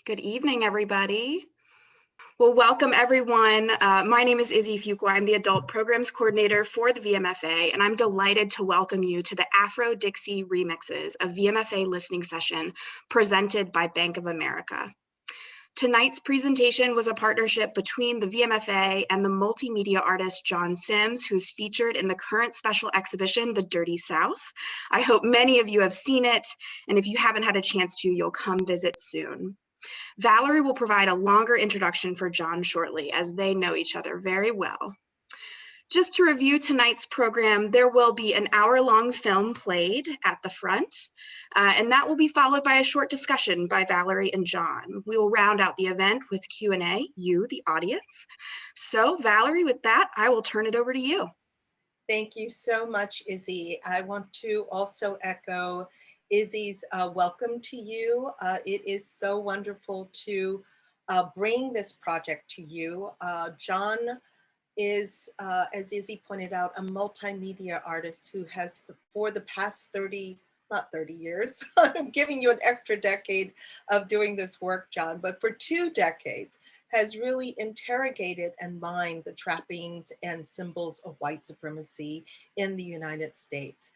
Good evening, everybody. Well, welcome everyone. My name is Izzy Fuqua. I'm the Adult Programs Coordinator for the VMFA, and I'm delighted to welcome you to the AfroDixieRemixes, a VMFA listening session presented by Bank of America. Tonight's presentation was a partnership between the VMFA and the multimedia artist John Sims, who's featured in the current special exhibition, The Dirty South. I hope many of you have seen it, and if you haven't had a chance to, you'll come visit soon. Valerie will provide a longer introduction for John shortly, as they know each other very well. Just to review tonight's program, there will be an hour-long film played at the front, and that will be followed by a short discussion by Valerie and John. We will round out the event with Q&A, you, the audience. So Valerie, with that, I will turn it over to you. Thank you so much, Izzy. I want to also echo Izzy's welcome to you. It is so wonderful to bring this project to you. John is, as Izzy pointed out, a multimedia artist who has, for the past not 30 years, I'm giving you an extra decade of doing this work, John, but for 2 decades, has really interrogated and mined the trappings and symbols of white supremacy in the United States.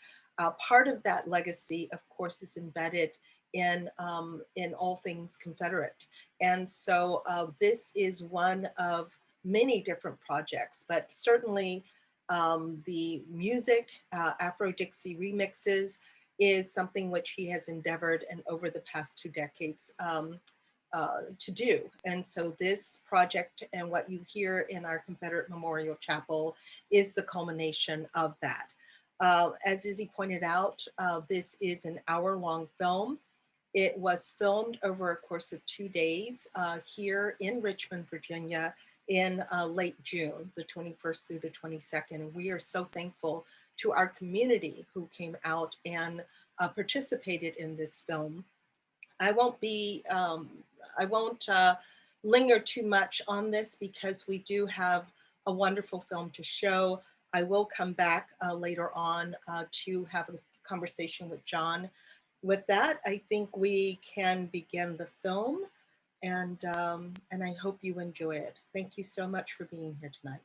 Part of that legacy, of course, is embedded in all things Confederate. And so this is one of many different projects, but certainly the music, AfroDixieRemixes, is something which he has endeavored and over the past 2 decades to do. And so this project and what you hear in our Confederate Memorial Chapel is the culmination of that. As Izzy pointed out, this is an hour-long film. It was filmed over a course of 2 days here in Richmond, Virginia in late June, the 21st through the 22nd. And we are so thankful to our community who came out and participated in this film. I won't linger too much on this because we do have a wonderful film to show. I will come back later on to have a conversation with John. With that, I think we can begin the film, and I hope you enjoy it. Thank you so much for being here tonight.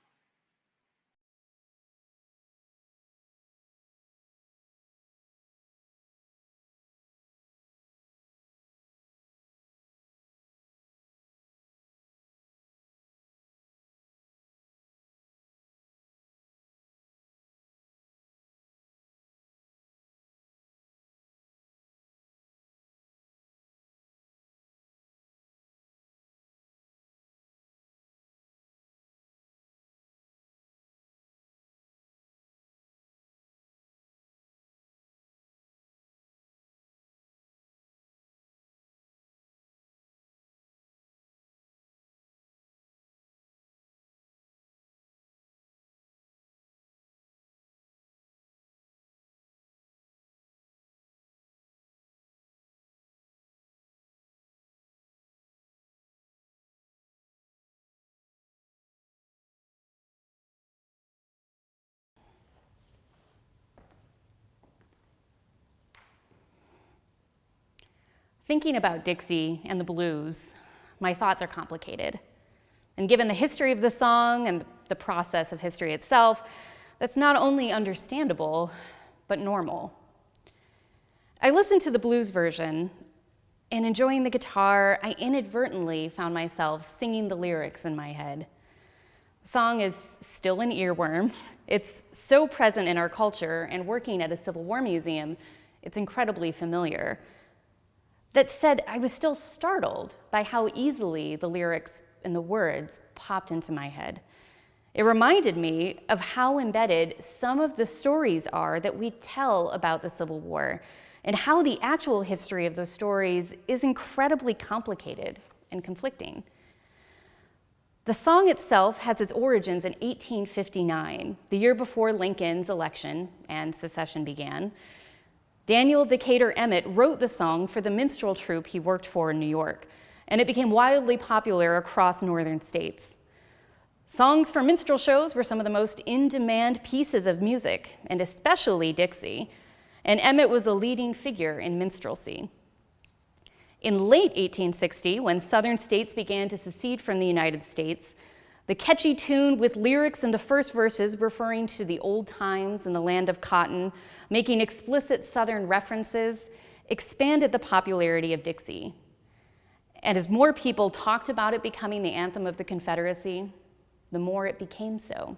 Thinking about Dixie and the blues, my thoughts are complicated. And given the history of the song and the process of history itself, that's not only understandable, but normal. I listened to the blues version, and enjoying the guitar, I inadvertently found myself singing the lyrics in my head. The song is still an earworm. It's so present in our culture, and working at a Civil War museum, it's incredibly familiar. That said, I was still startled by how easily the lyrics and the words popped into my head. It reminded me of how embedded some of the stories are that we tell about the Civil War, and how the actual history of those stories is incredibly complicated and conflicting. The song itself has its origins in 1859, the year before Lincoln's election and secession began. Daniel Decatur Emmett wrote the song for the minstrel troupe he worked for in New York, and it became wildly popular across northern states. Songs for minstrel shows were some of the most in-demand pieces of music, and especially Dixie, and Emmett was a leading figure in minstrelsy. In late 1860, when Southern states began to secede from the United States, the catchy tune with lyrics in the first verses referring to the old times and the land of cotton, making explicit Southern references, expanded the popularity of Dixie. And as more people talked about it becoming the anthem of the Confederacy, the more it became so.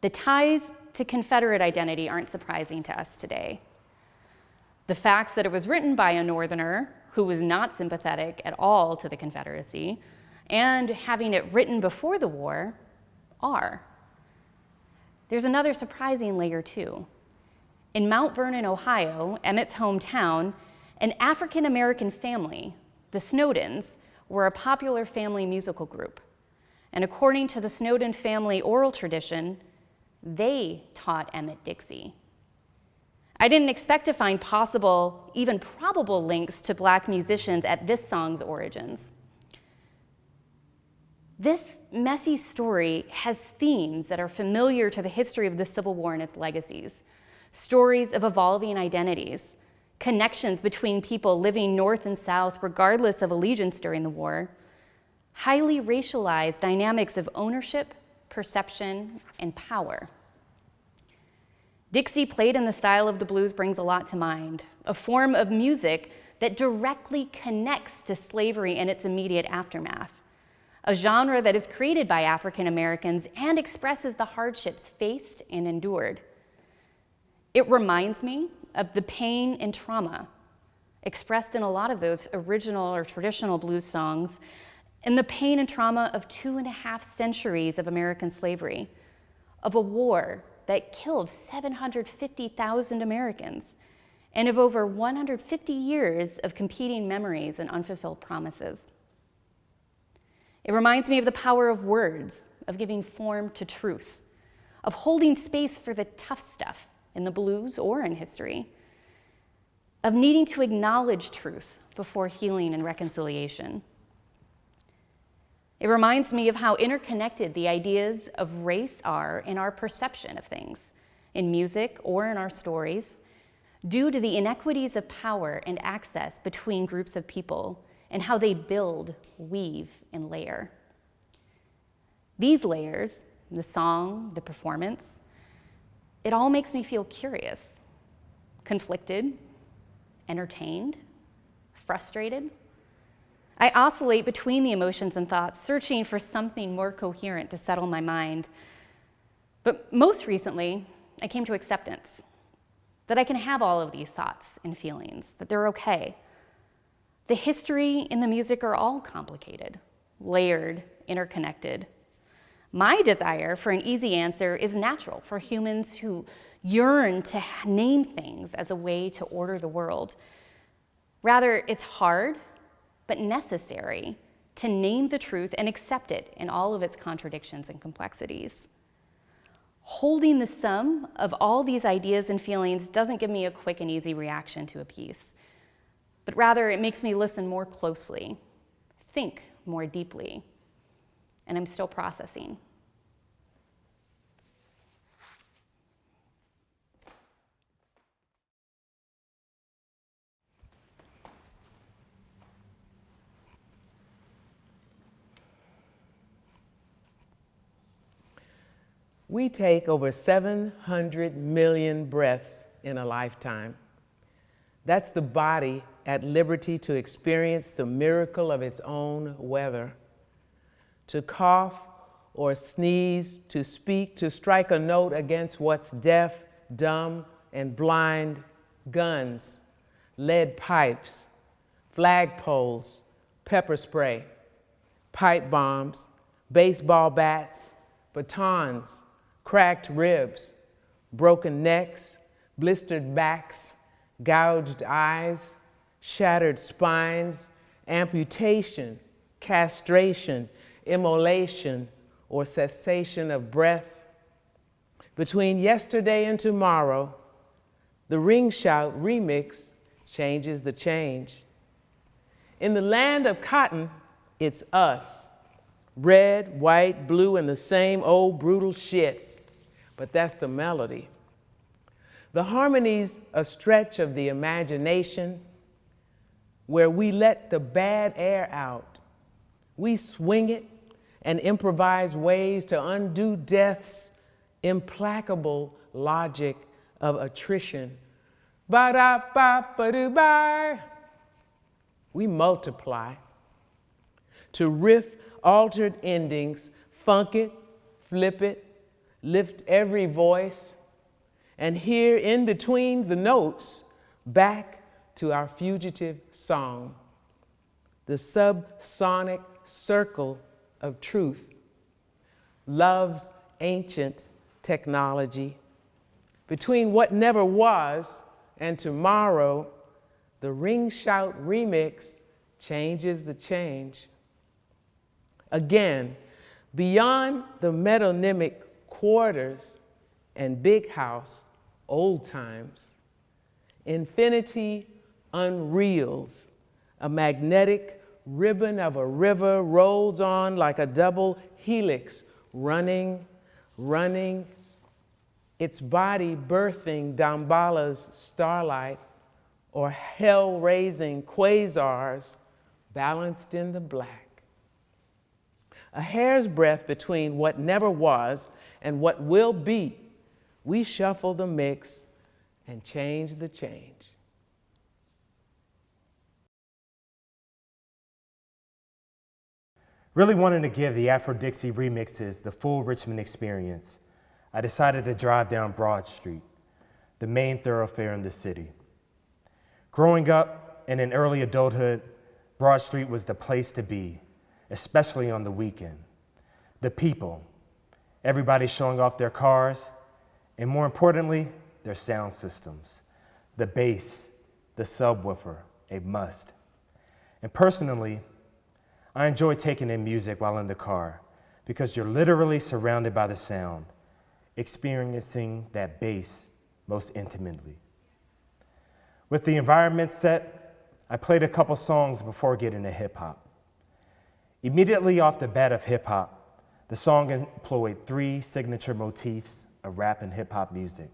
The ties to Confederate identity aren't surprising to us today. The facts that it was written by a Northerner who was not sympathetic at all to the Confederacy, and having it written before the war, are. There's another surprising layer too. In Mount Vernon, Ohio, Emmett's hometown, an African-American family, the Snowdens, were a popular family musical group. And according to the Snowden family oral tradition, they taught Emmett Dixie. I didn't expect to find possible, even probable links to Black musicians at this song's origins. This messy story has themes that are familiar to the history of the Civil War and its legacies. Stories of evolving identities, connections between people living North and South regardless of allegiance during the war, highly racialized dynamics of ownership, perception, and power. Dixie, played in the style of the blues, brings a lot to mind, a form of music that directly connects to slavery and its immediate aftermath, a genre that is created by African Americans and expresses the hardships faced and endured. It reminds me of the pain and trauma expressed in a lot of those original or traditional blues songs, and the pain and trauma of 2.5 centuries of American slavery, of a war that killed 750,000 Americans, and of over 150 years of competing memories and unfulfilled promises. It reminds me of the power of words, of giving form to truth, of holding space for the tough stuff in the blues or in history, of needing to acknowledge truth before healing and reconciliation. It reminds me of how interconnected the ideas of race are in our perception of things, in music or in our stories, due to the inequities of power and access between groups of people and how they build, weave, and layer. These layers, the song, the performance, it all makes me feel curious, conflicted, entertained, frustrated. I oscillate between the emotions and thoughts, searching for something more coherent to settle my mind. But most recently, I came to acceptance, that I can have all of these thoughts and feelings, that they're okay. The history and the music are all complicated, layered, interconnected. My desire for an easy answer is natural for humans who yearn to name things as a way to order the world. Rather, it's hard, but necessary to name the truth and accept it in all of its contradictions and complexities. Holding the sum of all these ideas and feelings doesn't give me a quick and easy reaction to a piece, but rather it makes me listen more closely, think more deeply, and I'm still processing. We take over 700 million breaths in a lifetime. That's the body at liberty to experience the miracle of its own weather. To cough or sneeze, to speak, to strike a note against what's deaf, dumb, and blind, guns, lead pipes, flagpoles, pepper spray, pipe bombs, baseball bats, batons, cracked ribs, broken necks, blistered backs, gouged eyes, shattered spines, amputation, castration, immolation, or cessation of breath. Between yesterday and tomorrow, the Ring Shout remix changes the change. In the land of cotton, it's us. Red, white, blue, and the same old brutal shit. But that's the melody. The harmony's a stretch of the imagination, where we let the bad air out. We swing it and improvise ways to undo death's implacable logic of attrition. Ba-da-ba-ba-do-ba. We multiply to riff altered endings, funk it, flip it, lift every voice, and hear in between the notes back to our fugitive song, the subsonic circle of truth, love's ancient technology. Between what never was and tomorrow, the Ring Shout remix changes the change. Again, beyond the metonymic quarters and big house, old times, infinity unreels, a magnetic ribbon of a river rolls on like a double helix, running, its body birthing Dambala's starlight or hell-raising quasars balanced in the black. A hair's breadth between what never was and what will be, we shuffle the mix and change the change. Really wanting to give the AfroDixieRemixes the full Richmond experience, I decided to drive down Broad Street, the main thoroughfare in the city. Growing up and in early adulthood, Broad Street was the place to be, especially on the weekend. The people, everybody showing off their cars, and more importantly, their sound systems. The bass, the subwoofer, a must. And personally, I enjoy taking in music while in the car because you're literally surrounded by the sound, experiencing that bass most intimately. With the environment set, I played a couple songs before getting to hip hop. Immediately off the bat of hip hop, the song employed 3 signature motifs of rap and hip hop music.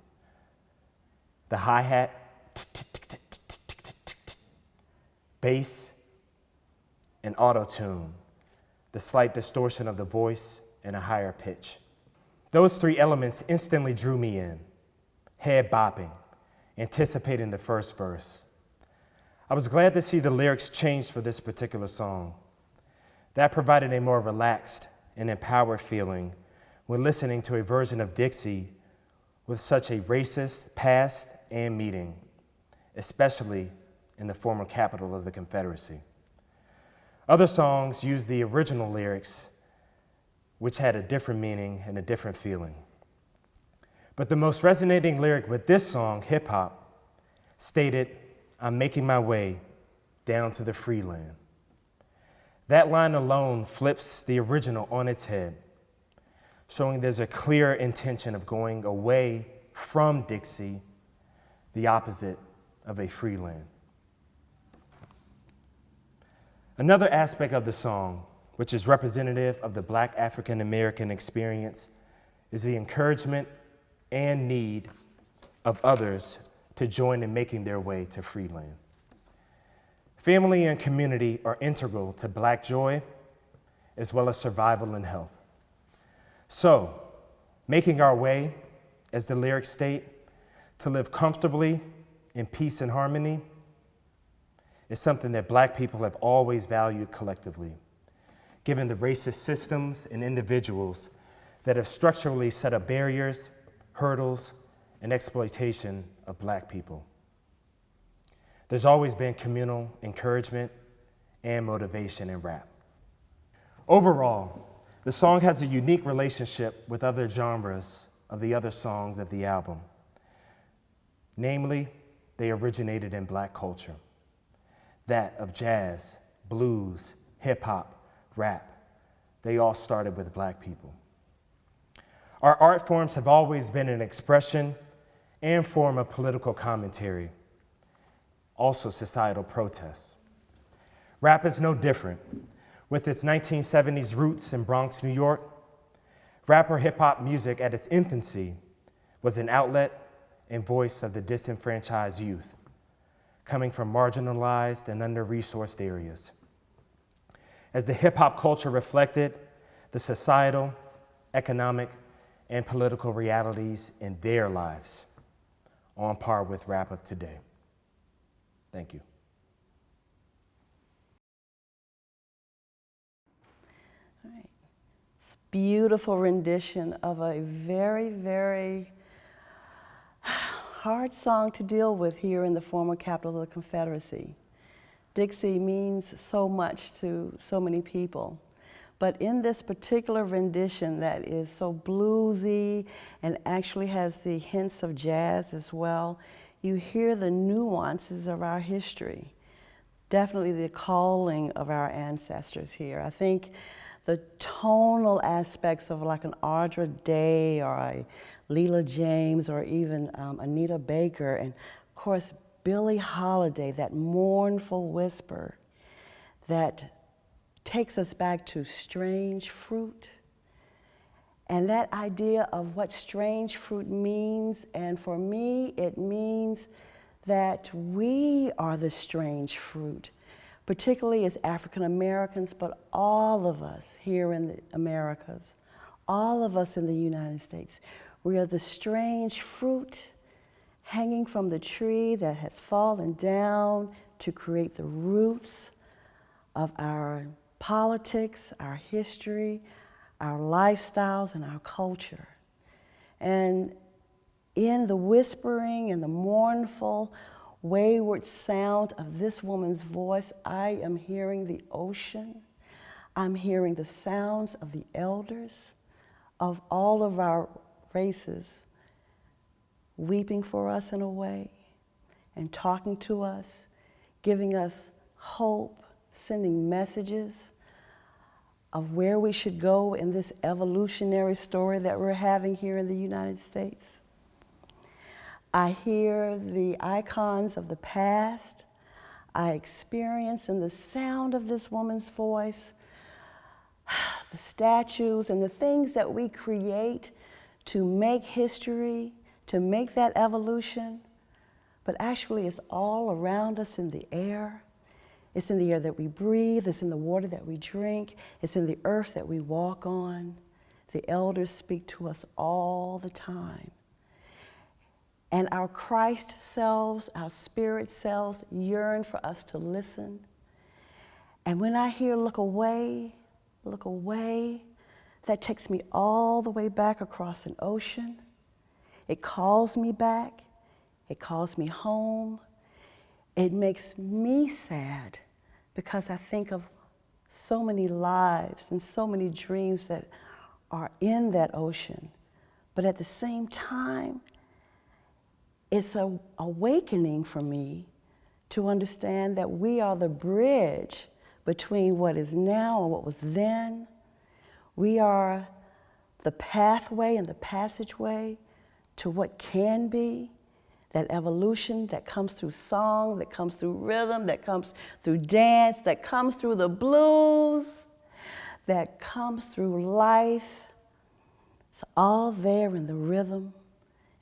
The hi-hat, bass, and auto-tune, the slight distortion of the voice and a higher pitch. Those 3 elements instantly drew me in, head bopping, anticipating the first verse. I was glad to see the lyrics change for this particular song. That provided a more relaxed and empowered feeling when listening to a version of Dixie with such a racist past and meaning, especially in the former capital of the Confederacy. Other songs used the original lyrics, which had a different meaning and a different feeling. But the most resonating lyric with this song, Hip Hop, stated, "I'm making my way down to the free land." That line alone flips the original on its head, showing there's a clear intention of going away from Dixie, the opposite of a free land. Another aspect of the song, which is representative of the Black African American experience, is the encouragement and need of others to join in making their way to free land. Family and community are integral to Black joy, as well as survival and health. So, making our way, as the lyrics state, to live comfortably in peace and harmony is something that Black people have always valued collectively, given the racist systems and individuals that have structurally set up barriers, hurdles, and exploitation of Black people. There's always been communal encouragement and motivation in rap. Overall, the song has a unique relationship with other genres of the other songs of the album. Namely, they originated in Black culture. That of jazz, blues, hip hop, rap, they all started with Black people. Our art forms have always been an expression and form of political commentary, also societal protest. Rap is no different. With its 1970s roots in Bronx, New York, rap or hip hop music at its infancy was an outlet and voice of the disenfranchised youth, coming from marginalized and under-resourced areas. As the hip-hop culture reflected the societal, economic, and political realities in their lives, on par with rap of today. Thank you. All right. It's a beautiful rendition of a very, very hard song to deal with here in the former capital of the Confederacy. Dixie means so much to so many people. But in this particular rendition that is so bluesy and actually has the hints of jazz as well, you hear the nuances of our history. Definitely the calling of our ancestors here. I think the tonal aspects of like an Audra Day or a Leela James or even Anita Baker, and of course Billie Holiday, that mournful whisper that takes us back to strange fruit. And that idea of what strange fruit means, and for me, it means that we are the strange fruit, particularly as African Americans, but all of us here in the Americas, all of us in the United States. We are the strange fruit hanging from the tree that has fallen down to create the roots of our politics, our history, our lifestyles, and our culture. And in the whispering and the mournful, wayward sound of this woman's voice, I am hearing the ocean. I'm hearing the sounds of the elders of all of our races weeping for us in a way and talking to us, giving us hope, sending messages of where we should go in this evolutionary story that we're having here in the United States. I hear the icons of the past. I experience in the sound of this woman's voice the statues and the things that we create to make history, to make that evolution, but actually it's all around us in the air. It's in the air that we breathe, it's in the water that we drink, it's in the earth that we walk on. The elders speak to us all the time. And our Christ selves, our spirit selves yearn for us to listen. And when I hear look away, that takes me all the way back across an ocean. It calls me back, it calls me home. It makes me sad because I think of so many lives and so many dreams that are in that ocean. But at the same time, it's an awakening for me to understand that we are the bridge between what is now and what was then. We are the pathway and the passageway to what can be. That evolution that comes through song, that comes through rhythm, that comes through dance, that comes through the blues, that comes through life. It's all there in the rhythm.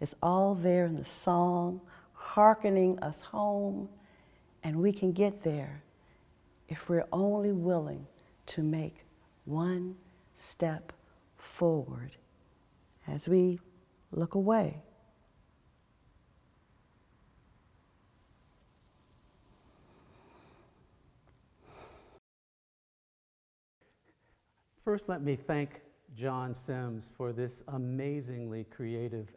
It's all there in the song, hearkening us home. And we can get there if we're only willing to make one step forward as we look away. First, let me thank John Sims for this amazingly creative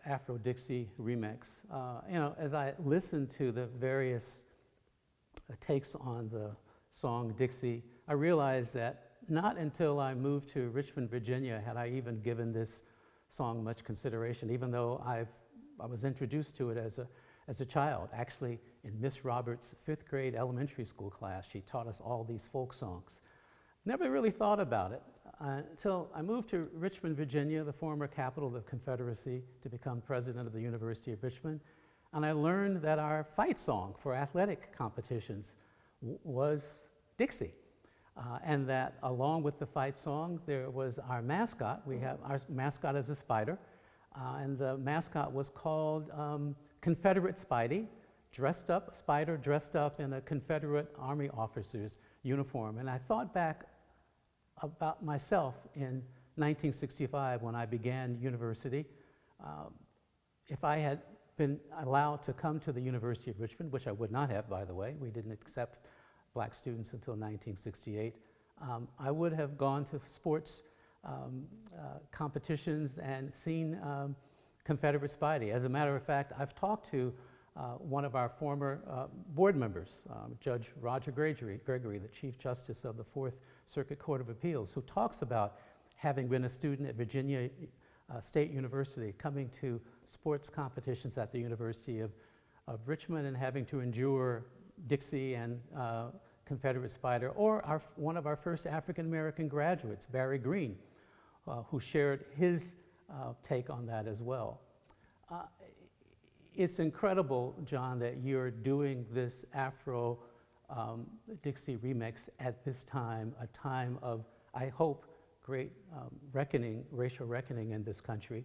Afro-Dixie remix. As I listened to the various takes on the song Dixie, I realized that not until I moved to Richmond, Virginia, had I even given this song much consideration, even though I was introduced to it as a child. Actually, in Miss Roberts' 5th grade elementary school class, she taught us all these folk songs. Never really thought about it until I moved to Richmond, Virginia, the former capital of the Confederacy, to become president of the University of Richmond. And I learned that our fight song for athletic competitions was Dixie. And that along with the fight song, there was our mascot. Our mascot is a spider. And the mascot was called Confederate Spider dressed up in a Confederate Army officer's uniform. And I thought back about myself in 1965 when I began university. If I had been allowed to come to the University of Richmond, which I would not have, by the way, we didn't accept black students until 1968, I would have gone to sports competitions and seen Confederate Spidey. As a matter of fact, I've talked to one of our former board members, Judge Roger Gregory, the Chief Justice of the Fourth Circuit Court of Appeals, who talks about having been a student at Virginia State University, coming to sports competitions at the University of Richmond and having to endure Dixie and Confederate Spider, or one of our first African-American graduates, Barry Green, who shared his take on that as well. It's incredible, John, that you're doing this Afro-Dixie remix at this time, a time of, I hope, great racial reckoning in this country.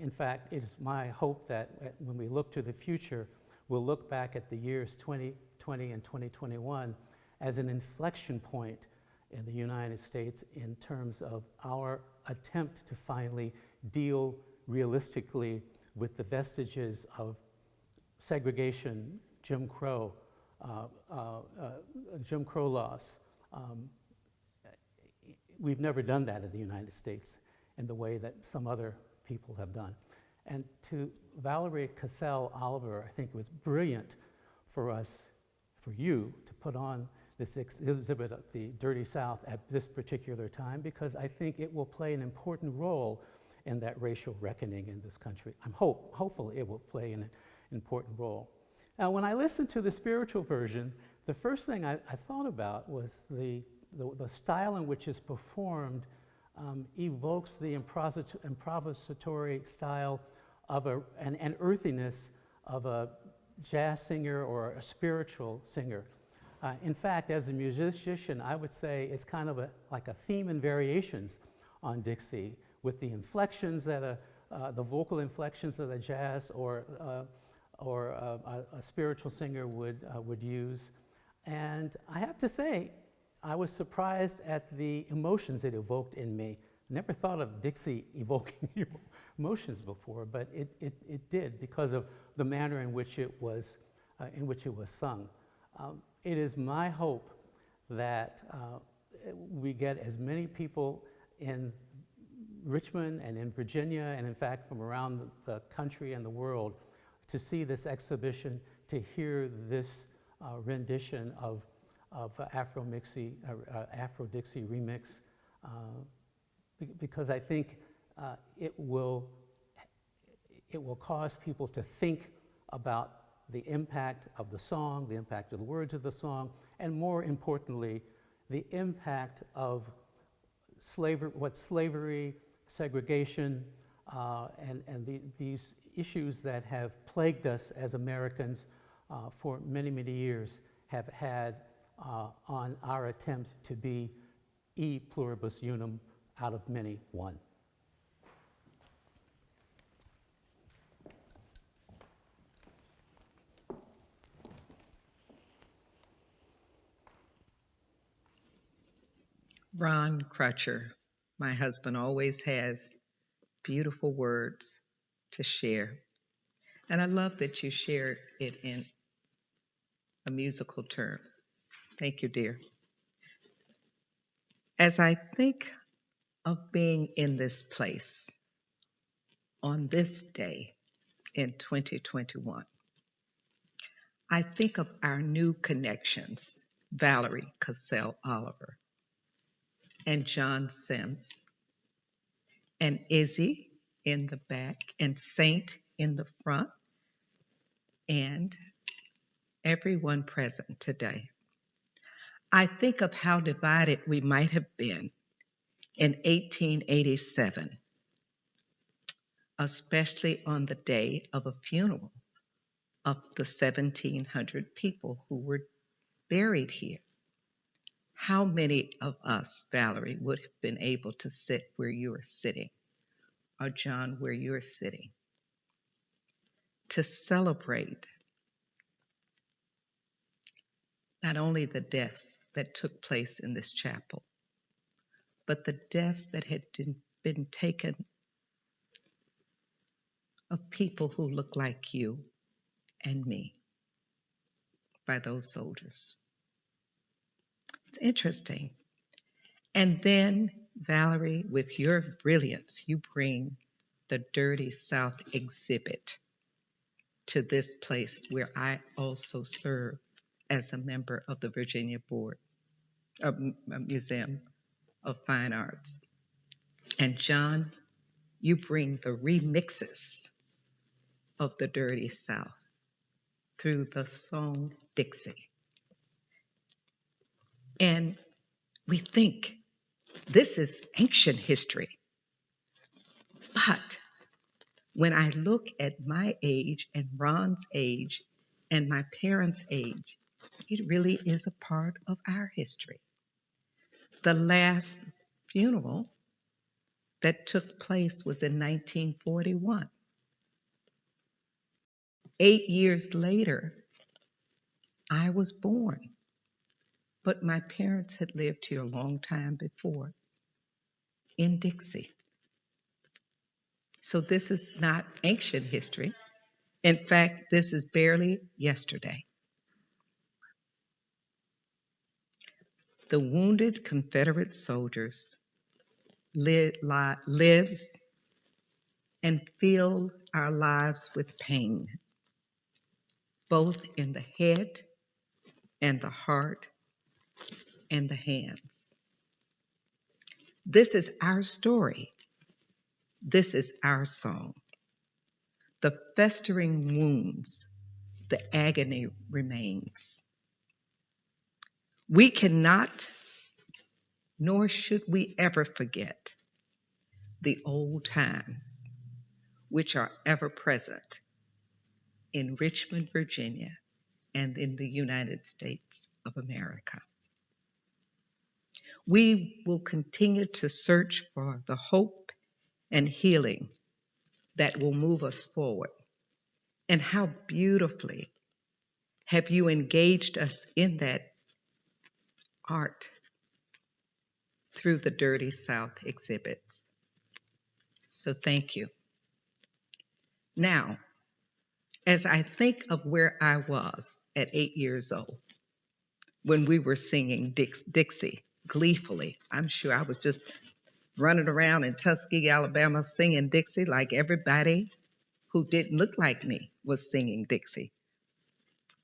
In fact, it is my hope that when we look to the future, we'll look back at the years 2020 and 2021 as an inflection point in the United States in terms of our attempt to finally deal realistically with the vestiges of segregation, Jim Crow laws. We've never done that in the United States in the way that some other people have done. And to Valerie Cassel Oliver, I think it was brilliant for you to put on this exhibit of the Dirty South at this particular time, because I think it will play an important role in that racial reckoning in this country. I'm hopeful it will play an important role. Now, when I listened to the spiritual version, the first thing I thought about was the style in which it's performed evokes the improvisatory style of an earthiness of a jazz singer or a spiritual singer. In fact, as a musician, I would say it's kind of like a theme and variations on Dixie, with the inflections that the vocal inflections that a jazz or a spiritual singer would use. And I have to say, I was surprised at the emotions it evoked in me. Never thought of Dixie evoking emotions before, but it did, because of the manner in which it was sung. It is my hope that we get as many people in Richmond and in Virginia, and in fact from around the country and the world, to see this exhibition, to hear this rendition of AfroDixie remix, because I think it will cause people to think about the impact of the song, the impact of the words of the song, and more importantly, the impact of slavery, segregation, and these issues that have plagued us as Americans for many, many years have had on our attempt to be e pluribus unum, out of many, one. Ron Crutcher, my husband, always has beautiful words to share. And I love that you shared it in a musical term. Thank you, dear. As I think of being in this place on this day in 2021, I think of our new connections, Valerie Cassel Oliver and John Sims, and Izzy in the back, and Saint in the front, and everyone present today. I think of how divided we might have been in 1887, especially on the day of a funeral of the 1,700 people who were buried here. How many of us, Valerie, would have been able to sit where you are sitting, or John, where you're sitting? to celebrate not only the deaths that took place in this chapel, but the deaths that had been taken of people who look like you and me by those soldiers. It's interesting. And then, Valerie, with your brilliance, you bring the Dirty South exhibit to this place where I also serve as a member of the Virginia Board of Museum of Fine Arts. And John, you bring the remixes of the Dirty South through the song Dixie. And we think this is ancient history. But when I look at my age and Ron's age and my parents' age, it really is a part of our history. The last funeral that took place was in 1941. 8 years later, I was born, but my parents had lived here a long time before in Dixie. So this is not ancient history. In fact, this is barely yesterday. The wounded Confederate soldiers lives and fill our lives with pain, both in the head and the heart and the hands. This is our story. This is our song. The festering wounds, the agony remains. We cannot, nor should we ever forget the old times, which are ever present in Richmond, Virginia, and in the United States of America. We will continue to search for the hope and healing that will move us forward. And how beautifully have you engaged us in that art through the Dirty South exhibits. So thank you. Now, as I think of where I was at 8 years old, when we were singing Dixie gleefully, I'm sure I was just running around in Tuskegee, Alabama, singing Dixie like everybody who didn't look like me was singing Dixie,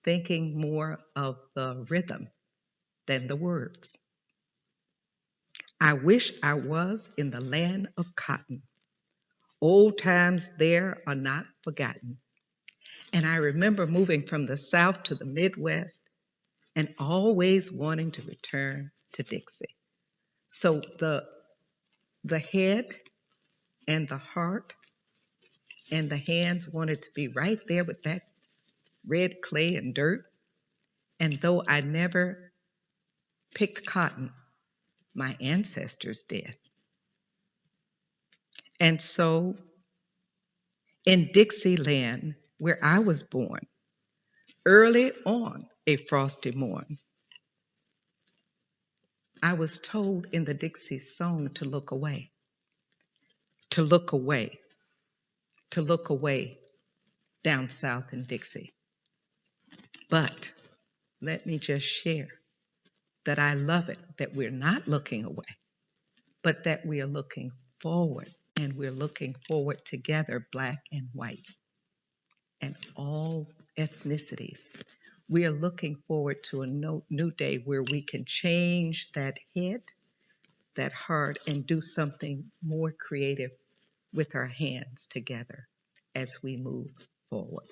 thinking more of the rhythm than the words. I wish I was in the land of cotton. Old times there are not forgotten. And I remember moving from the South to the Midwest and always wanting to return to Dixie. So the head and the heart and the hands wanted to be right there with that red clay and dirt. And though I never picked cotton, my ancestors did. And so in Dixieland, where I was born, early on a frosty morn, I was told in the Dixie song to look away, to look away, to look away down south in Dixie. But let me just share that I love it that we're not looking away, but that we are looking forward, and we're looking forward together, Black and white, and all ethnicities. We are looking forward to a new day where we can change that head, that heart, and do something more creative with our hands together as we move forward.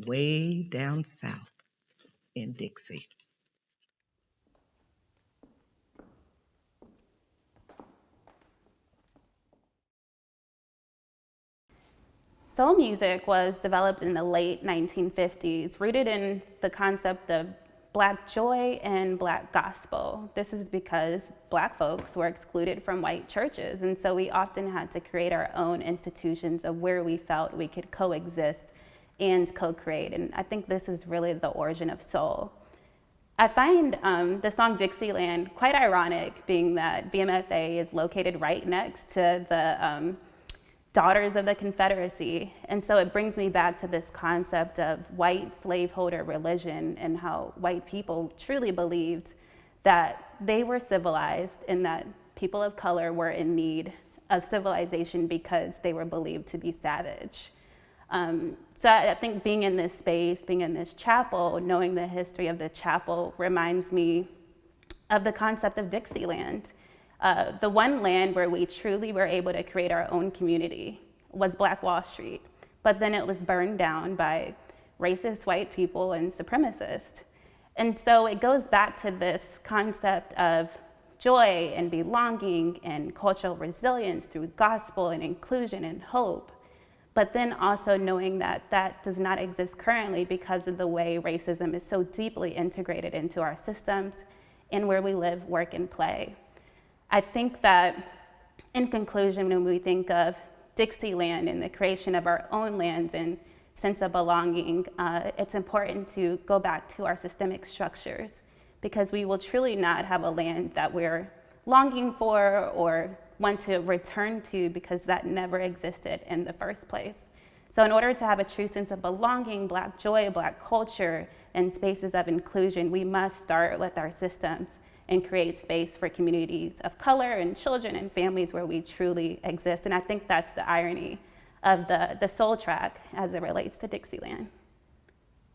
Way down south in Dixie. Soul music was developed in the late 1950s, rooted in the concept of Black joy and Black gospel. This is because Black folks were excluded from white churches, and so we often had to create our own institutions of where we felt we could coexist and co-create, and I think this is really the origin of soul. I find the song Dixieland quite ironic, being that VMFA is located right next to the Daughters of the Confederacy. And so it brings me back to this concept of white slaveholder religion and how white people truly believed that they were civilized and that people of color were in need of civilization because they were believed to be savage. So I think being in this space, being in this chapel, knowing the history of the chapel reminds me of the concept of Dixieland. The one land where we truly were able to create our own community was Black Wall Street, but then it was burned down by racist white people and supremacists. And so it goes back to this concept of joy and belonging and cultural resilience through gospel and inclusion and hope, but then also knowing that that does not exist currently because of the way racism is so deeply integrated into our systems and where we live, work, and play. I think that in conclusion, when we think of Dixieland and the creation of our own lands and sense of belonging, it's important to go back to our systemic structures, because we will truly not have a land that we're longing for or want to return to, because that never existed in the first place. So in order to have a true sense of belonging, Black joy, Black culture, and spaces of inclusion, we must start with our systems and create space for communities of color and children and families where we truly exist. And I think that's the irony of the soul track as it relates to Dixieland.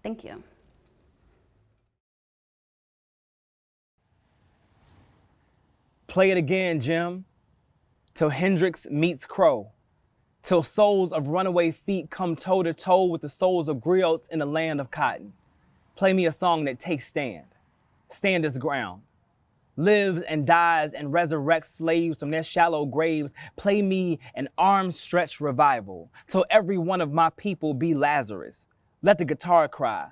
Thank you. Play it again, Jim, till Hendrix meets Crow, till souls of runaway feet come toe to toe with the souls of griots in the land of cotton. Play me a song that takes stand its ground, lives and dies and resurrects slaves from their shallow graves. Play me an arm-stretched revival, till every one of my people be Lazarus. Let the guitar cry,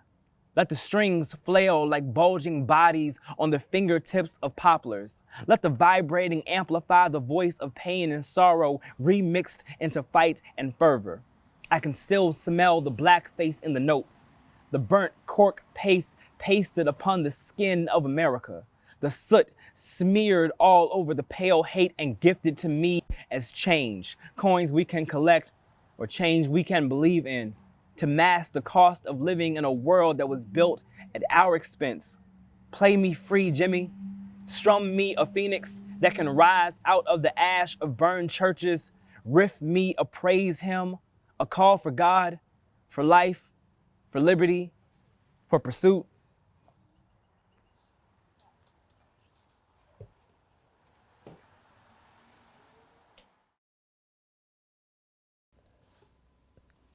let the strings flail like bulging bodies on the fingertips of poplars. Let the vibrating amplify the voice of pain and sorrow remixed into fight and fervor. I can still smell the black face in the notes, the burnt cork paste pasted upon the skin of America, the soot smeared all over the pale hate and gifted to me as change, coins we can collect or change we can believe in, to mask the cost of living in a world that was built at our expense. Play me free, Jimmy. Strum me a phoenix that can rise out of the ash of burned churches. Riff me a praise hymn, a call for God, for life, for liberty, for pursuit.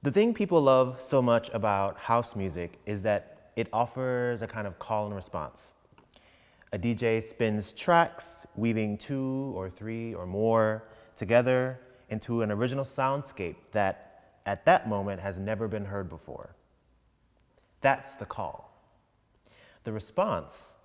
The thing people love so much about house music is that it offers a kind of call and response. A DJ spins tracks, weaving 2 or 3 or more together into an original soundscape that, at that moment, has never been heard before. That's the call. The response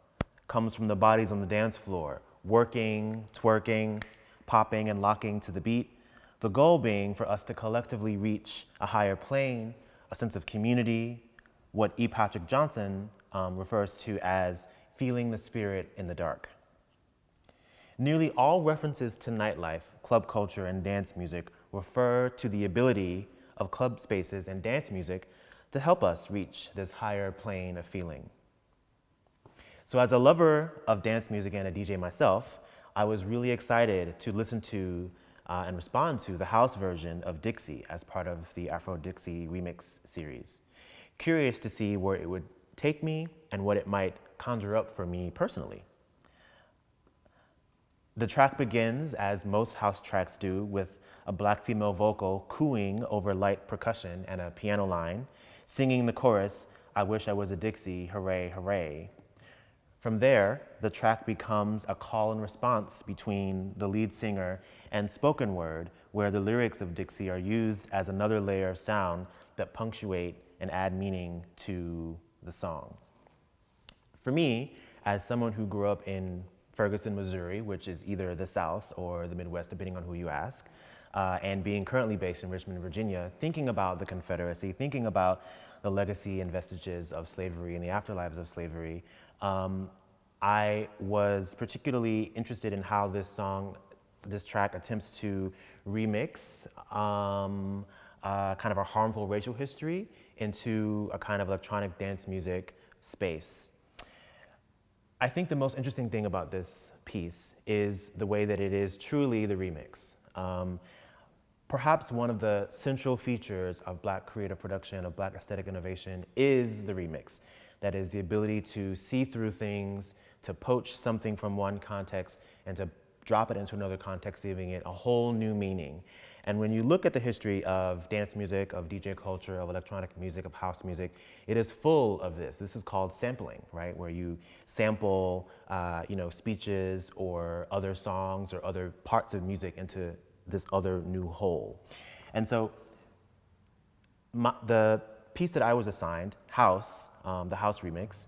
comes from the bodies on the dance floor, working, twerking, popping and locking to the beat. The goal being for us to collectively reach a higher plane, a sense of community, what E. Patrick Johnson refers to as feeling the spirit in the dark. Nearly all references to nightlife, club culture, and dance music refer to the ability of club spaces and dance music to help us reach this higher plane of feeling. So as a lover of dance music and a DJ myself, I was really excited to listen to and respond to the house version of Dixie as part of the Afro-Dixie Remix series. Curious to see where it would take me and what it might conjure up for me personally. The track begins, as most house tracks do, with a Black female vocal cooing over light percussion and a piano line, singing the chorus, "I wish I was a Dixie, hooray, hooray." From there, the track becomes a call and response between the lead singer and spoken word, where the lyrics of Dixie are used as another layer of sound that punctuate and add meaning to the song. For me, as someone who grew up in Ferguson, Missouri, which is either the South or the Midwest, depending on who you ask, and being currently based in Richmond, Virginia, thinking about the Confederacy, thinking about the legacy and vestiges of slavery and the afterlives of slavery, I was particularly interested in how this track attempts to remix kind of a harmful racial history into a kind of electronic dance music space. I think the most interesting thing about this piece is the way that it is truly the remix. Perhaps one of the central features of Black creative production, of Black aesthetic innovation, is the remix. That is the ability to see through things, to poach something from one context and to drop it into another context, giving it a whole new meaning. And when you look at the history of dance music, of DJ culture, of electronic music, of house music, it is full of this. This is called sampling, right? Where you sample, speeches or other songs or other parts of music into this other new whole. And so the piece that I was assigned, House, the House remix,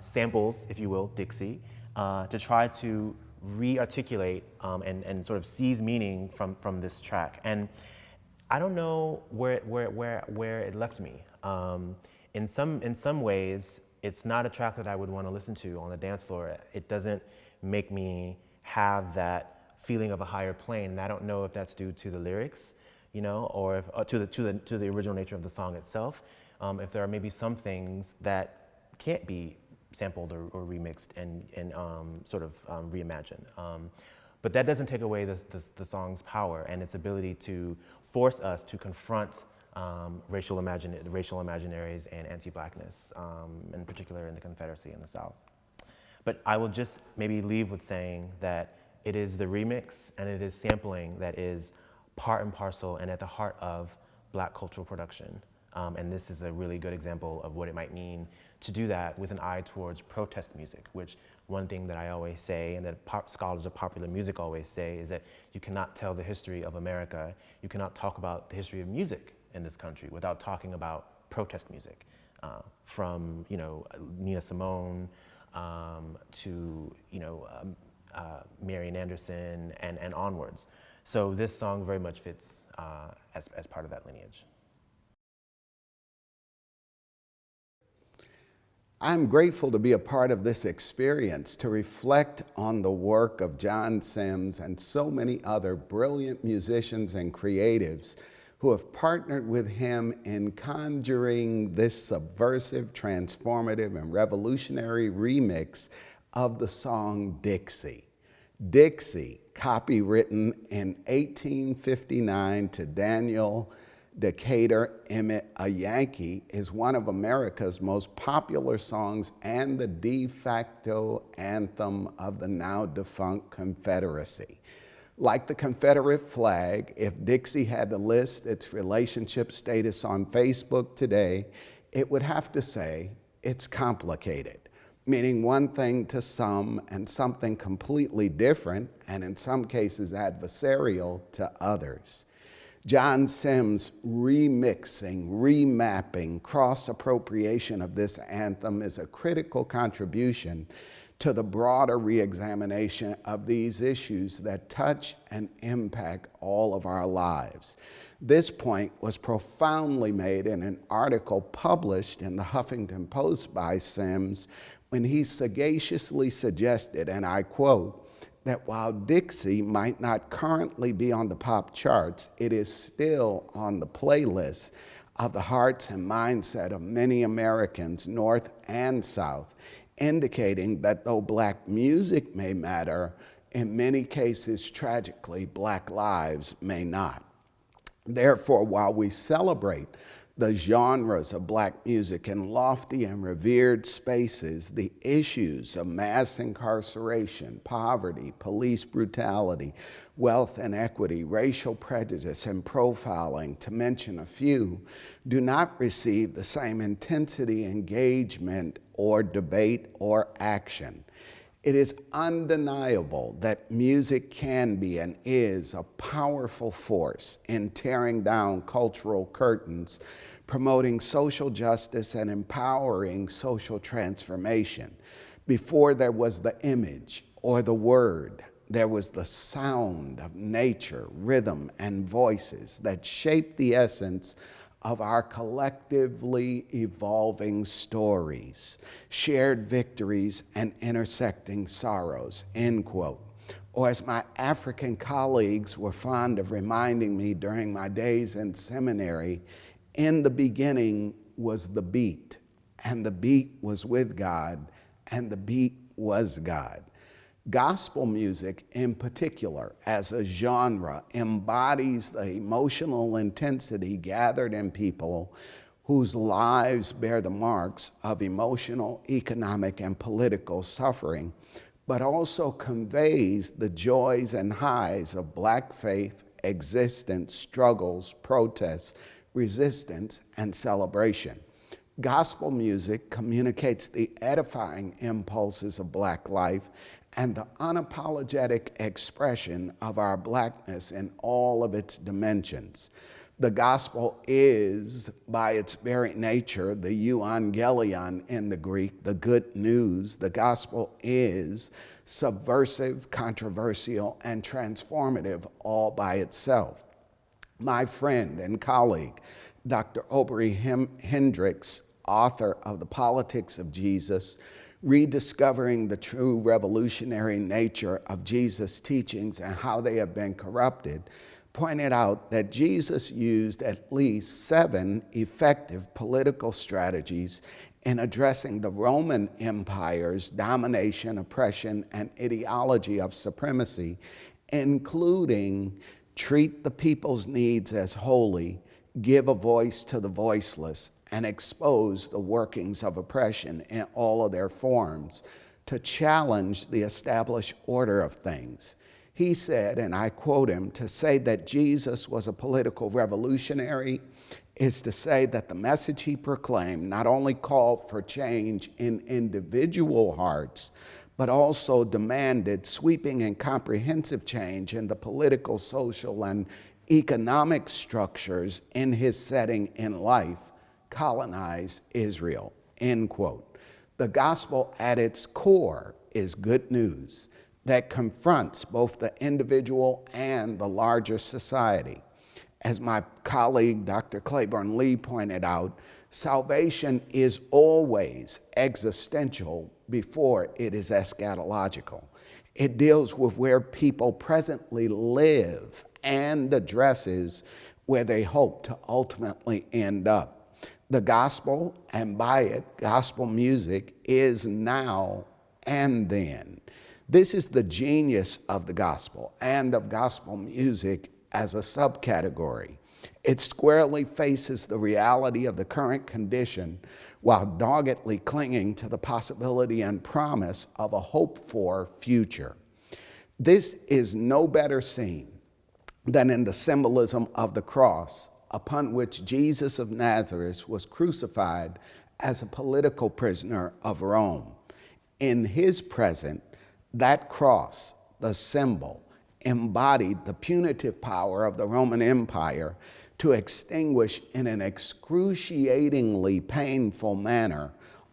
samples, if you will, Dixie, to try to re-articulate and sort of seize meaning from this track. And I don't know where it left me. In some ways, it's not a track that I would want to listen to on the dance floor. It doesn't make me have that feeling of a higher plane. And I don't know if that's due to the lyrics, or if, to the original nature of the song itself. If there are maybe some things that can't be sampled or remixed and sort of reimagined. But that doesn't take away the song's power and its ability to force us to confront racial imaginaries and anti-Blackness, in particular in the Confederacy in the South. But I will just maybe leave with saying that it is the remix and it is sampling that is part and parcel and at the heart of Black cultural production. And this is a really good example of what it might mean to do that with an eye towards protest music, which one thing that I always say and that scholars of popular music always say is that you cannot tell the history of America, you cannot talk about the history of music in this country without talking about protest music, from Nina Simone to Marian Anderson and onwards. So this song very much fits as part of that lineage. I'm grateful to be a part of this experience, to reflect on the work of John Sims and so many other brilliant musicians and creatives who have partnered with him in conjuring this subversive, transformative, and revolutionary remix of the song Dixie. Dixie, copywritten in 1859 to Daniel Decatur Emmett, a Yankee, is one of America's most popular songs and the de facto anthem of the now defunct Confederacy. Like the Confederate flag, if Dixie had to list its relationship status on Facebook today, it would have to say it's complicated, meaning one thing to some and something completely different, and in some cases adversarial to others. John Sims' remixing, remapping, cross-appropriation of this anthem is a critical contribution to the broader re-examination of these issues that touch and impact all of our lives. This point was profoundly made in an article published in the Huffington Post by Sims when he sagaciously suggested, and I quote, that while Dixie might not currently be on the pop charts, it is still on the playlist of the hearts and mindset of many Americans, North and South, indicating that though Black music may matter, in many cases, tragically, Black lives may not. Therefore, while we celebrate the genres of Black music in lofty and revered spaces, the issues of mass incarceration, poverty, police brutality, wealth inequity, racial prejudice, and profiling, to mention a few, do not receive the same intensity, engagement, or debate or action. It is undeniable that music can be and is a powerful force in tearing down cultural curtains, promoting social justice and empowering social transformation. Before there was the image or the word, there was the sound of nature, rhythm, and voices that shaped the essence of our collectively evolving stories, shared victories, and intersecting sorrows, end quote. Or as my African colleagues were fond of reminding me during my days in seminary, in the beginning was the beat, and the beat was with God, and the beat was God. Gospel music, in particular, as a genre, embodies the emotional intensity gathered in people whose lives bear the marks of emotional, economic, and political suffering, but also conveys the joys and highs of Black faith, existence, struggles, protests, resistance, and celebration. Gospel music communicates the edifying impulses of Black life and the unapologetic expression of our Blackness in all of its dimensions. The gospel is, by its very nature, the euangelion in the Greek, the good news. The gospel is subversive, controversial, and transformative all by itself. My friend and colleague, Dr. Aubrey Hendricks, author of The Politics of Jesus, Rediscovering the True Revolutionary Nature of Jesus' Teachings and How They Have Been Corrupted, pointed out that Jesus used at least 7 effective political strategies in addressing the Roman Empire's domination, oppression, and ideology of supremacy, including treat the people's needs as holy, give a voice to the voiceless, and expose the workings of oppression in all of their forms, to challenge the established order of things. He said, and I quote him, to say that Jesus was a political revolutionary is to say that the message he proclaimed not only called for change in individual hearts, but also demanded sweeping and comprehensive change in the political, social, and economic structures in his setting in life, colonize Israel, end quote. The gospel at its core is good news that confronts both the individual and the larger society. As my colleague, Dr. Claiborne Lee, pointed out, salvation is always existential before it is eschatological. It deals with where people presently live and addresses where they hope to ultimately end up. The gospel, and by it, gospel music, is now and then. This is the genius of the gospel and of gospel music as a subcategory. It squarely faces the reality of the current condition while doggedly clinging to the possibility and promise of a hoped-for future. This is no better seen than in the symbolism of the cross, upon which Jesus of Nazareth was crucified as a political prisoner of Rome. In his present, that cross, the symbol, embodied the punitive power of the Roman Empire to extinguish in an excruciatingly painful manner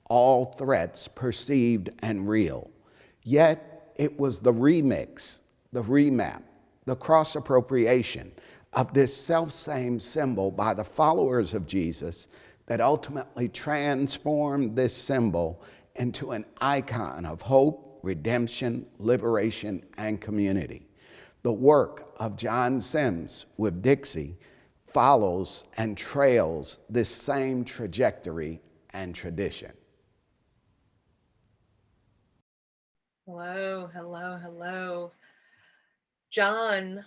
all threats perceived and real. Yet it was the remix, the remap, the cross appropriation of this self-same symbol by the followers of Jesus that ultimately transformed this symbol into an icon of hope, redemption, liberation, and community. The work of John Sims with Dixie follows and trails this same trajectory and tradition. Hello, hello, hello. John,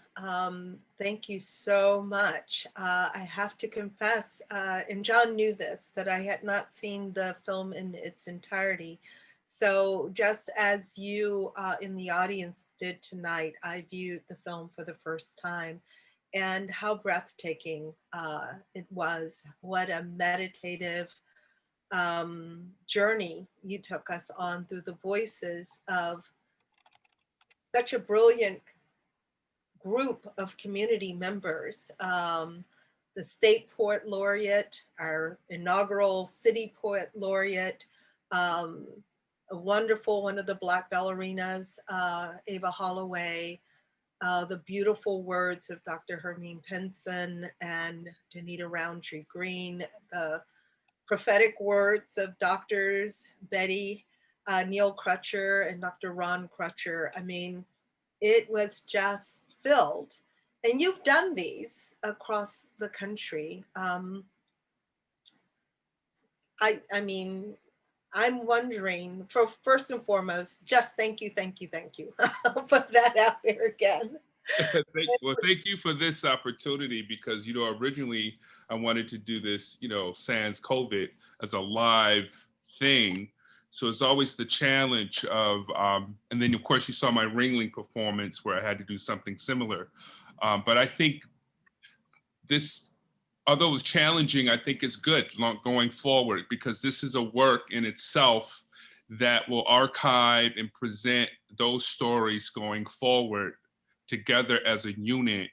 thank you so much. I have to confess, and John knew this, that I had not seen the film in its entirety. So just as you in the audience did tonight, I viewed the film for the first time, and how breathtaking it was. What a meditative journey you took us on through the voices of such a brilliant group of community members. The state poet laureate, our inaugural city poet laureate, a wonderful one of the Black ballerinas, Ava Holloway, the beautiful words of Dr. Hermine Penson and Danita Roundtree Green, the prophetic words of doctors Betty Neal Crutcher and Dr. Ron Crutcher. I mean, it was just filled. And you've done these across the country. I mean, I'm wondering, for first and foremost, just thank you. I'll put that out there again. Thank you for this opportunity, because, originally I wanted to do this, sans COVID, as a live thing. So it's always the challenge of, and then of course you saw my Ringling performance where I had to do something similar. But I think this, although it's challenging, I think it's good going forward, because this is a work in itself that will archive and present those stories going forward together as a unit,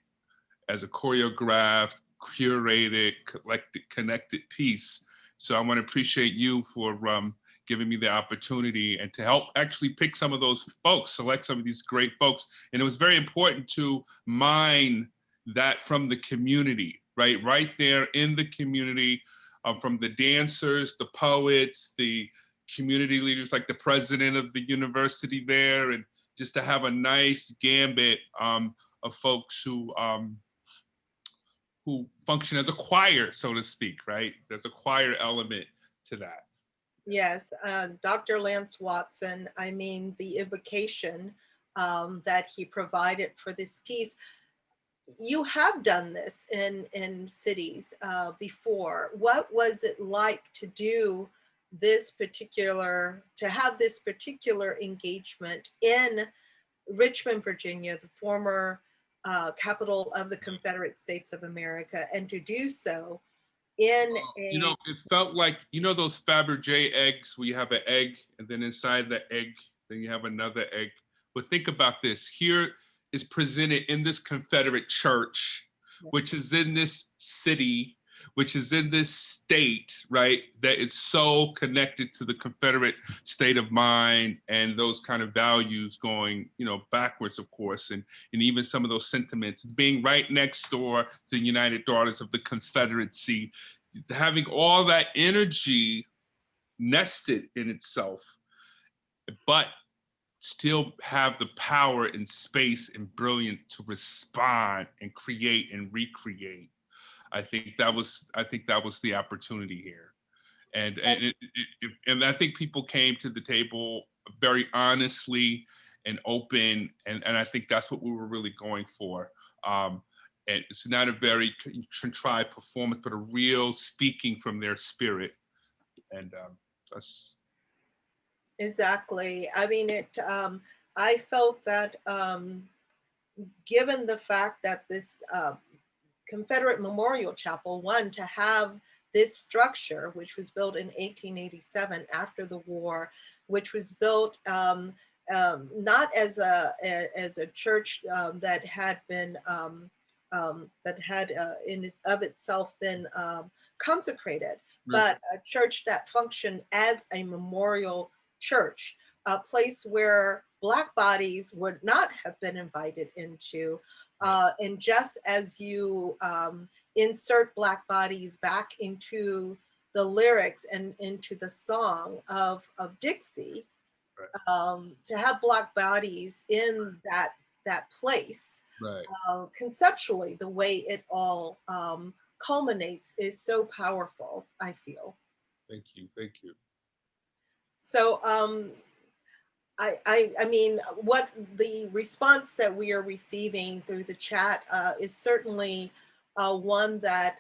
as a choreographed, curated, connected piece. So I want to appreciate you for giving me the opportunity and to help actually pick some of those folks, select some of these great folks. And it was very important to mine that from the community, right there in the community, from the dancers, the poets, the community leaders, like the president of the university there, and just to have a nice gambit of folks who function as a choir, so to speak, right? There's a choir element to that. Yes, Dr. Lance Watson, I mean, the evocation that he provided for this piece. You have done this in cities before. What was it like to do this particular, to have this particular engagement in Richmond, Virginia, the former capital of the Confederate States of America, and to do so in a... It felt like, those Fabergé eggs where you have an egg and then inside the egg, then you have another egg. But think about this. Here is presented in this Confederate church, which is in this city, which is in this state, right? That it's so connected to the Confederate state of mind and those kind of values going, backwards, of course, and even some of those sentiments being right next door to the United Daughters of the Confederacy, having all that energy nested in itself, but still have the power and space and brilliance to respond and create and recreate. I think that was the opportunity here, and I think people came to the table very honestly and open, and I think that's what we were really going for. And it's not a very contrived performance, but a real speaking from their spirit, and that's Exactly. I mean, I felt that given the fact that this Confederate Memorial Chapel, to have this structure, which was built in 1887 after the war, which was built not as a church that had been in of itself been consecrated, but a church that functioned as a memorial church, a place where Black bodies would not have been invited into. And just as you insert Black bodies back into the lyrics and into the song of Dixie, to have Black bodies in that place, conceptually, the way it all culminates is so powerful, I feel. Thank you. So I mean, what the response that we are receiving through the chat is certainly one that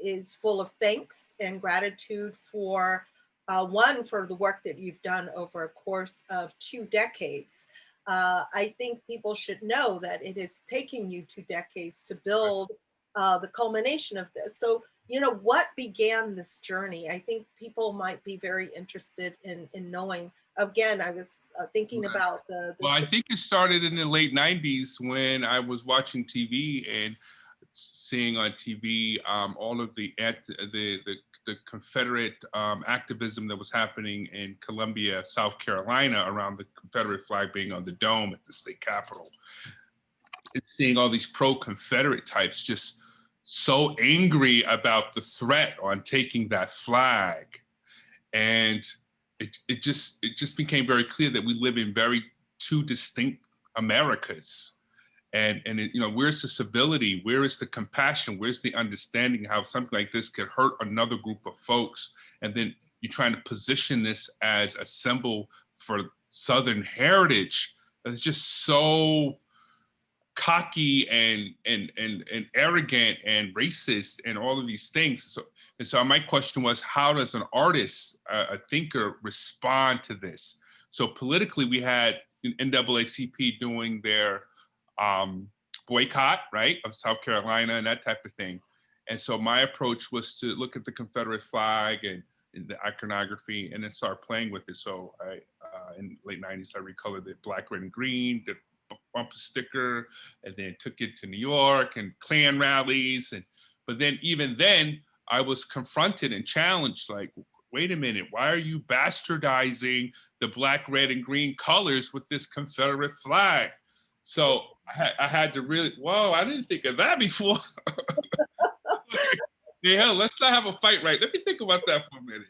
is full of thanks and gratitude for for the work that you've done over a course of 2 decades. I think people should know that it is taking you 2 decades to build the culmination of this. So, what began this journey? I think people might be very interested in knowing again, I was thinking Right. about the Well, I think it started in the late 90s when I was watching TV and seeing on TV all of the Confederate activism that was happening in Columbia, South Carolina, around the Confederate flag being on the dome at the state capitol. And seeing all these pro-Confederate types just so angry about the threat on taking that flag. And it just became very clear that we live in very two distinct Americas. And where's the civility? Where is the compassion? Where's the understanding how something like this could hurt another group of folks? And then you're trying to position this as a symbol for Southern heritage. That's just so cocky and arrogant and racist and all of these things. So my question was, how does an artist, a thinker, respond to this? So politically, we had NAACP doing their boycott, right, of South Carolina and that type of thing. And so my approach was to look at the Confederate flag and the iconography and then start playing with it. So I, in the late 90s, I recolored it black, red, and green, did a bumper sticker, and then took it to New York and Klan rallies. But then even then, I was confronted and challenged, like, wait a minute, why are you bastardizing the black, red, and green colors with this Confederate flag? So I had to really, whoa, I didn't think of that before. Yeah, let's not have a fight, right? Let me think about that for a minute.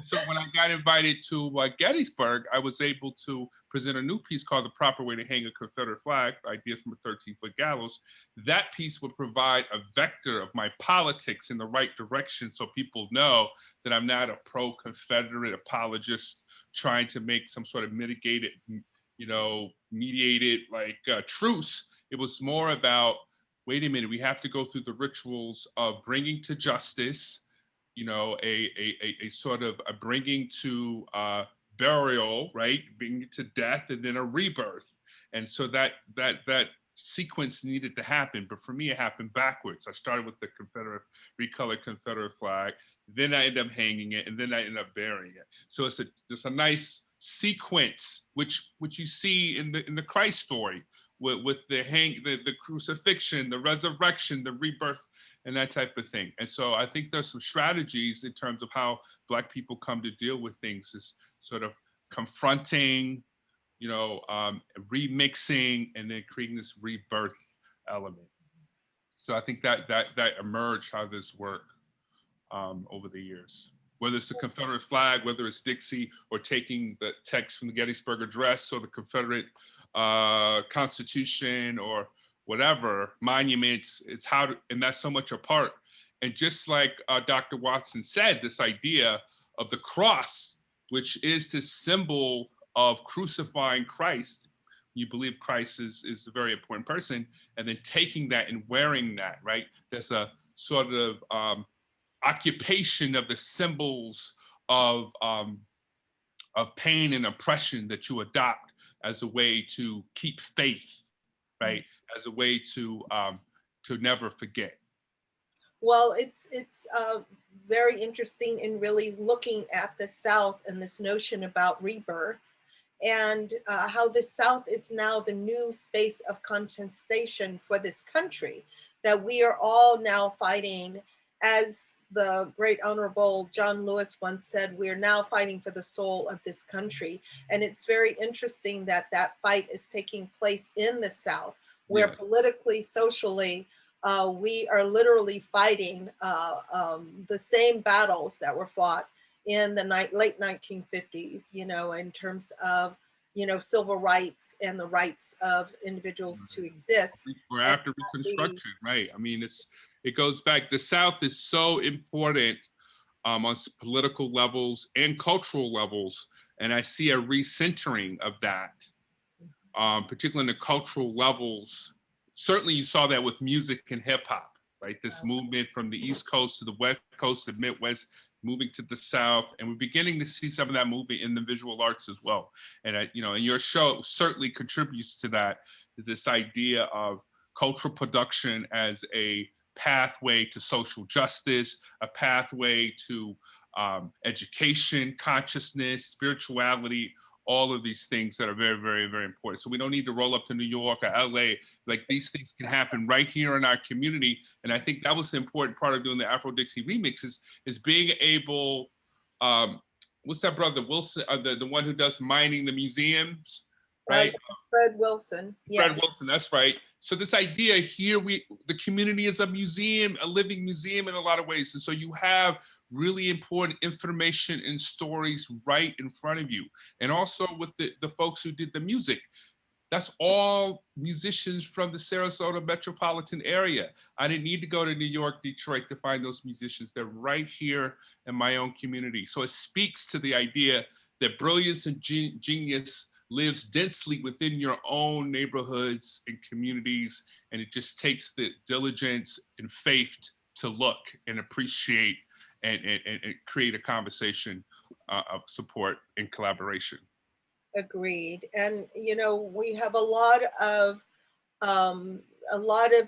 So when I got invited to Gettysburg, I was able to present a new piece called The Proper Way to Hang a Confederate Flag, Ideas from a 13-Foot Gallows. That piece would provide a vector of my politics in the right direction so people know that I'm not a pro-Confederate apologist trying to make some sort of mitigated, mediated truce. It was more about, wait a minute, we have to go through the rituals of bringing to justice, a sort of a bringing to burial, right? Bringing to death and then a rebirth. And so that sequence needed to happen, but for me, it happened backwards. I started with the recolored Confederate flag, then I ended up hanging it, and then I ended up burying it. So it's a nice sequence, which you see in the Christ story, with the crucifixion, the resurrection, the rebirth, and that type of thing. And so I think there's some strategies in terms of how Black people come to deal with things, is sort of confronting, remixing, and then creating this rebirth element. So I think that emerged how this worked over the years. Whether it's the Confederate flag, whether it's Dixie, or taking the text from the Gettysburg Address or the Confederate Constitution or whatever, monuments, and that's so much a part. And just like Dr. Watson said, this idea of the cross, which is this symbol of crucifying Christ, you believe Christ is a very important person, and then taking that and wearing that, right? There's a sort of occupation of the symbols of pain and oppression that you adopt as a way to keep faith, right? As a way to never forget. Well, it's very interesting in really looking at the South and this notion about rebirth, and how the South is now the new space of contestation for this country, that we are all now fighting. As the great Honorable John Lewis once said, we're now fighting for the soul of this country. And it's very interesting that that fight is taking place in the South, where politically, socially, we are literally fighting the same battles that were fought in the late 1950s, in terms of, civil rights and the rights of individuals to exist. Or after Reconstruction, right? I mean, it goes back. The South is so important on political levels and cultural levels, and I see a recentering of that, particularly in the cultural levels. Certainly, you saw that with music and hip hop, right? This movement from the East Coast to the West Coast, the Midwest, moving to the South, and we're beginning to see some of that movement in the visual arts as well. And and your show certainly contributes to that, this idea of cultural production as a pathway to social justice, a pathway to education, consciousness, spirituality, all of these things that are very, very, very important. So we don't need to roll up to New York or LA. Like, these things can happen right here in our community. And I think that was the important part of doing the Afro-Dixie remixes, is being able, what's that brother, Wilson, the one who does mining the museums, right? Fred Wilson. Yeah. Fred Wilson, that's right. So this idea here, the community is a museum, a living museum in a lot of ways. And so you have really important information and stories right in front of you. And also with the folks who did the music, that's all musicians from the Sarasota metropolitan area. I didn't need to go to New York, Detroit to find those musicians. They're right here in my own community. So it speaks to the idea that brilliance and genius lives densely within your own neighborhoods and communities. And it just takes the diligence and faith to look and appreciate and create a conversation of support and collaboration. Agreed. And, you know, we have a lot of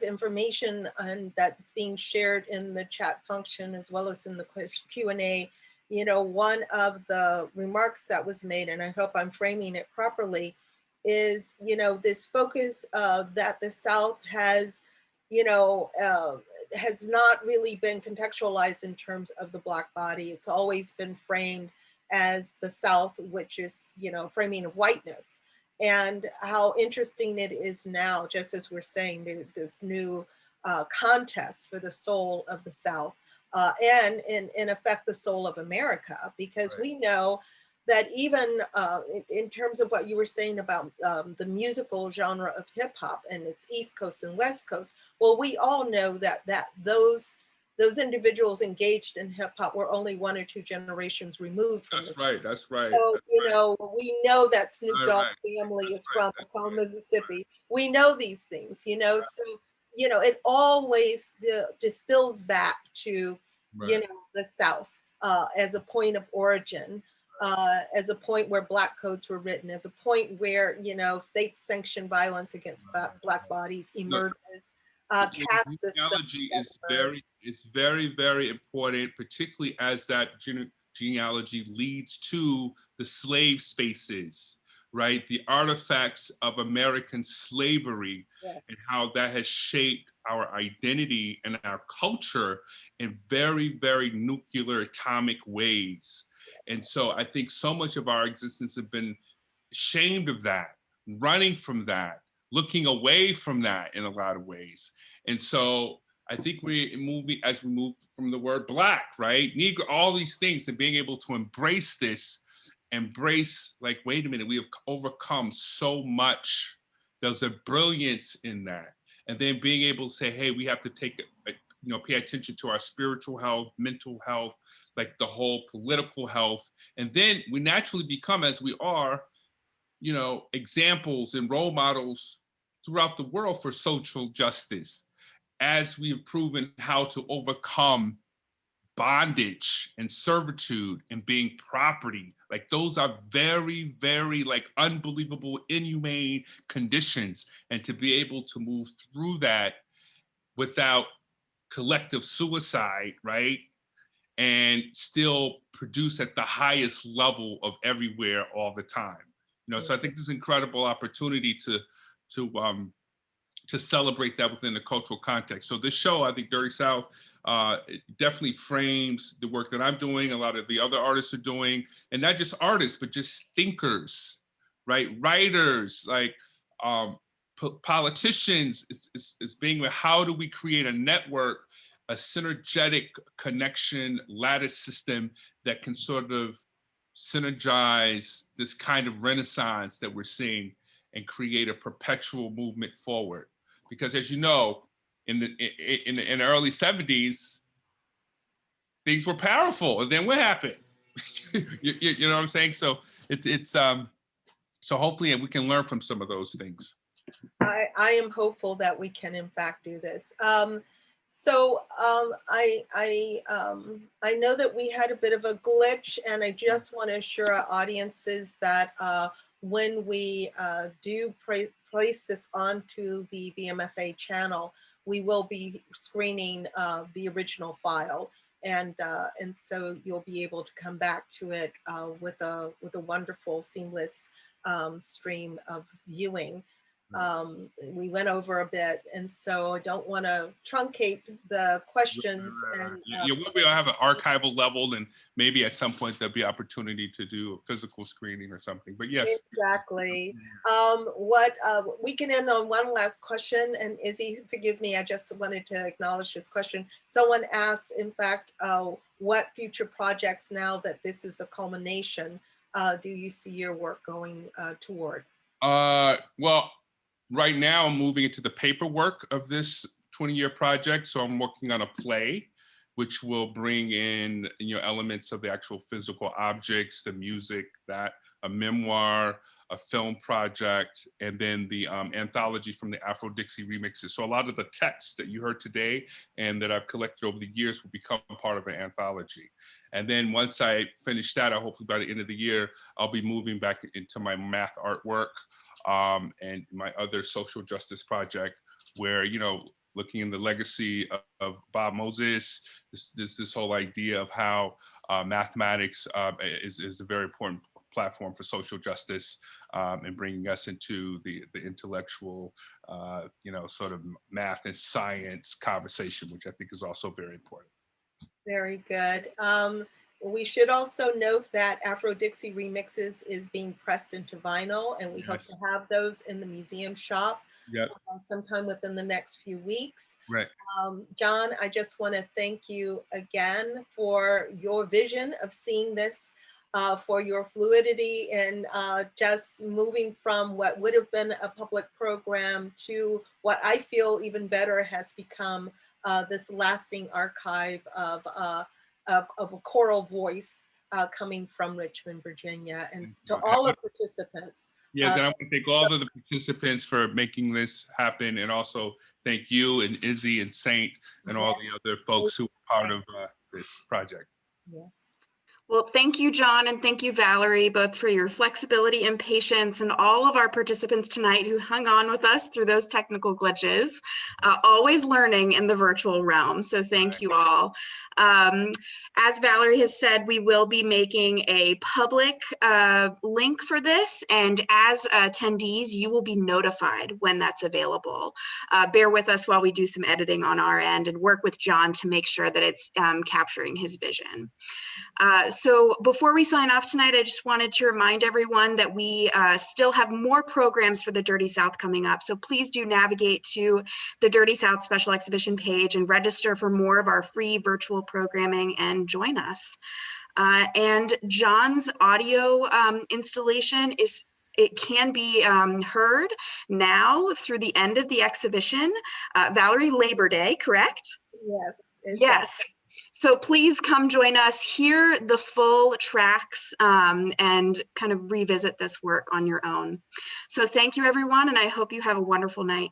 information and that's being shared in the chat function as well as in the Q&A. You know, one of the remarks that was made, and I hope I'm framing it properly, is, you know, this focus that the South has, you know, has not really been contextualized in terms of the Black body. It's always been framed as the South, which is, you know, framing of whiteness. And how interesting it is now, just as we're saying, there's this new contest for the soul of the South. And in effect, the soul of America, because right. We know that even in terms of what you were saying about the musical genre of hip hop and its East Coast and West Coast, well, we all know that those individuals engaged in hip hop were only 1 or 2 generations removed from That's right. That's right. So, that's you right. know, we know that Snoop Right, Dogg right. family That's is right. from Macomb, Mississippi. We know these things, you know, so, you know, it always distills back to, you know, the South as a point of origin, as a point where Black codes were written, as a point where, you know, state-sanctioned violence against Black bodies emerges. Caste genealogy is very, very important, particularly as that genealogy leads to the slave spaces, right? The artifacts of American slavery, yes. And how that has shaped our identity and our culture in very, very nuclear atomic ways. And so I think so much of our existence have been ashamed of that, running from that, looking away from that in a lot of ways. And so I think as we move from the word Black, right? Negro, all these things, and being able to embrace this, like, wait a minute, we have overcome so much. There's a brilliance in that. And then being able to say, hey, we have to take, you know, pay attention to our spiritual health, mental health, like the whole political health. And then we naturally become, as we are, you know, examples and role models throughout the world for social justice, as we've proven how to overcome bondage and servitude and being property. Like, those are very, very, like, unbelievable, inhumane conditions. And to be able to move through that without collective suicide, right? And still produce at the highest level of everywhere all the time. You know, so I think this is an incredible opportunity to celebrate that within the cultural context. So this show, I think Dirty South, definitely frames the work that I'm doing, a lot of the other artists are doing, and not just artists, but just thinkers, right? Writers, like politicians. It's being, how do we create a network, a synergetic connection lattice system that can sort of synergize this kind of renaissance that we're seeing and create a perpetual movement forward. Because, as you know, in the early 70s, things were powerful, and then what happened? you know what I'm saying? So it's so hopefully we can learn from some of those things. I am hopeful that we can in fact do this. I know that we had a bit of a glitch, and I just want to assure our audiences that when we do place this onto the VMFA channel, we will be screening the original file. and so you'll be able to come back to it with a wonderful seamless stream of viewing. We went over a bit, and so I don't want to truncate the questions. And we'll have an archival level, and maybe at some point there'll be opportunity to do a physical screening or something. But yes, exactly. We can end on one last question. And Izzy, forgive me, I just wanted to acknowledge this question. Someone asked, in fact, what future projects, now that this is a culmination, do you see your work going toward? Well, right now I'm moving into the paperwork of this 20-year project. So I'm working on a play, which will bring in, elements of the actual physical objects, the music, a memoir, a film project, and then the anthology from the AfroDixieRemixes. So a lot of the texts that you heard today and that I've collected over the years will become part of an anthology. And then once I finish that, hopefully by the end of the year, I'll be moving back into my math artwork and my other social justice project, where, looking in the legacy of Bob Moses, this whole idea of how mathematics is a very important platform for social justice, and bringing us into the intellectual, sort of math and science conversation, which I think is also very important. Very good. We should also note that AfroDixieRemixes is being pressed into vinyl, and we hope to have those in the museum shop sometime within the next few weeks. Right. John, I just want to thank you again for your vision of seeing this, for your fluidity and just moving from what would have been a public program to what I feel even better has become this lasting archive of a choral voice coming from Richmond, Virginia, and to all the participants. Yeah, then I want to thank all of the participants for making this happen, and also thank you and Izzy and Saint and all the other folks who are part of this project. Yes. Well, thank you, John, and thank you, Valerie, both for your flexibility and patience, and all of our participants tonight who hung on with us through those technical glitches, always learning in the virtual realm. So thank you all. As Valerie has said, we will be making a public link for this, and as attendees, you will be notified when that's available. Bear with us while we do some editing on our end and work with John to make sure that it's capturing his vision. So before we sign off tonight, I just wanted to remind everyone that we still have more programs for the Dirty South coming up. So please do navigate to the Dirty South Special Exhibition page and register for more of our free virtual programming and join us. And John's audio installation it can be heard now through the end of the exhibition. Valerie, Labor Day, correct? Yes. Yes. So please come join us, hear the full tracks, and kind of revisit this work on your own. So thank you, everyone, and I hope you have a wonderful night.